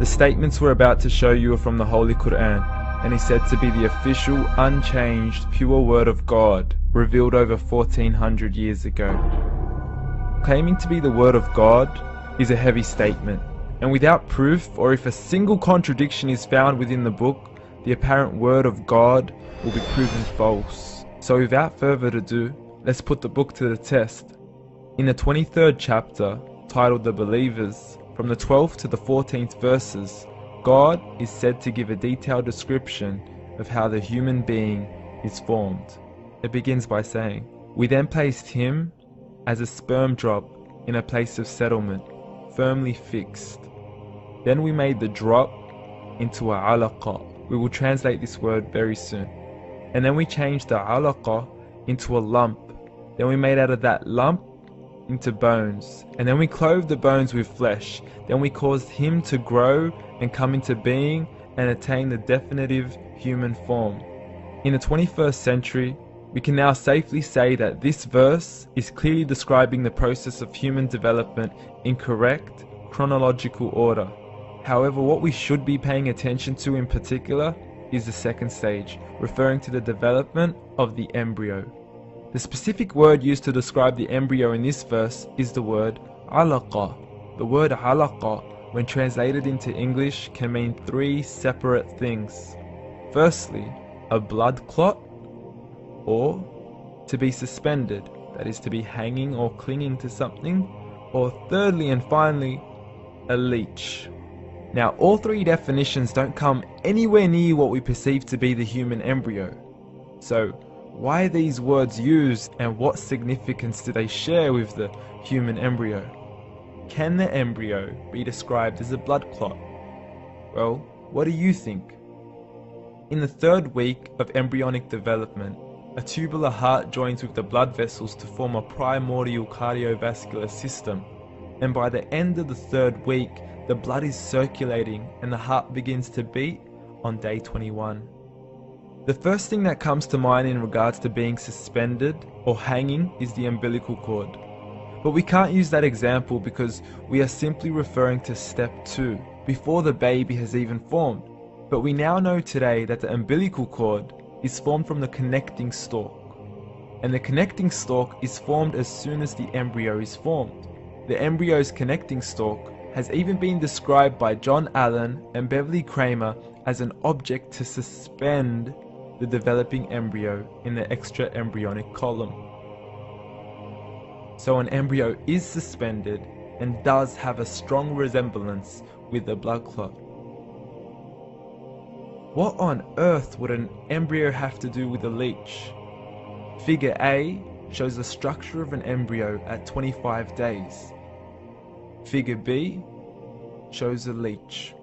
The statements we're about to show you are from the Holy Quran, and is said to be the official, unchanged, pure word of God, revealed over 1400 years ago. Claiming to be the word of God is a heavy statement, and without proof, or if a single contradiction is found within the book, the apparent word of God will be proven false. So without further ado, let's put the book to the test. In the 23rd chapter, titled The Believers, from the 12th to the 14th verses, God is said to give a detailed description of how the human being is formed. It begins by saying, "We then placed him as a sperm drop in a place of settlement, firmly fixed. Then we made the drop into a alaqa." We will translate this word very soon. "And then we changed the alaqa into a lump. Then we made out of that lump into bones. And then we clothed the bones with flesh. Then we caused him to grow and come into being and attain the definitive human form." In the 21st century, we can now safely say that this verse is clearly describing the process of human development in correct chronological order. However, what we should be paying attention to in particular is the second stage, referring to the development of the embryo. The specific word used to describe the embryo in this verse is the word alaqa. The word alaqa, when translated into English, can mean three separate things. Firstly, a blood clot, or to be suspended, that is to be hanging or clinging to something, or thirdly and finally, a leech. Now, all three definitions don't come anywhere near what we perceive to be the human embryo. So, why are these words used, and what significance do they share with the human embryo? Can the embryo be described as a blood clot? Well, what do you think? In the third week of embryonic development, a tubular heart joins with the blood vessels to form a primordial cardiovascular system, and by the end of the third week, the blood is circulating and the heart begins to beat on day 21. The first thing that comes to mind in regards to being suspended or hanging is the umbilical cord. But we can't use that example because we are simply referring to step 2, before the baby has even formed. But we now know today that the umbilical cord is formed from the connecting stalk. And the connecting stalk is formed as soon as the embryo is formed. The embryo's connecting stalk has even been described by John Allen and Beverly Kramer as an object to suspend the developing embryo in the extra-embryonic column. So an embryo is suspended and does have a strong resemblance with a blood clot. What on earth would an embryo have to do with a leech? Figure A shows the structure of an embryo at 25 days. Figure B shows a leech.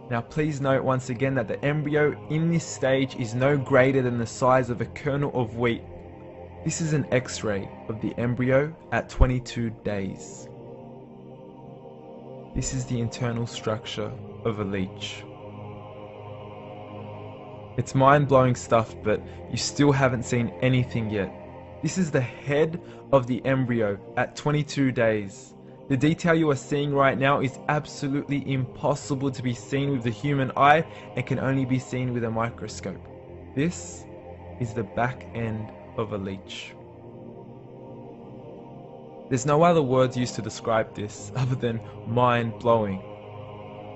Now please note once again that the embryo in this stage is no greater than the size of a kernel of wheat. This is an X-ray of the embryo at 22 days. This is the internal structure of a leech. It's mind-blowing stuff, but you still haven't seen anything yet. This is the head of the embryo at 22 days. The detail you are seeing right now is absolutely impossible to be seen with the human eye and can only be seen with a microscope. This is the back end of a leech. There's no other words used to describe this other than mind-blowing.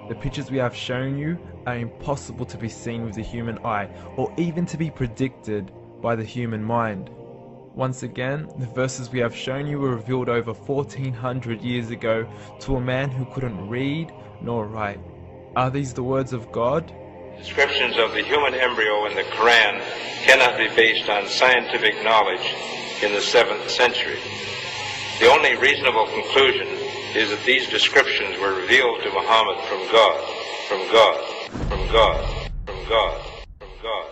The pictures we have shown you are impossible to be seen with the human eye, or even to be predicted by the human mind. Once again, the verses we have shown you were revealed over 1400 years ago to a man who couldn't read nor write. Are these the words of God? Descriptions of the human embryo in the Quran cannot be based on scientific knowledge in the 7th century. The only reasonable conclusion is that these descriptions were revealed to Muhammad from God, from God, from God, from God, from God.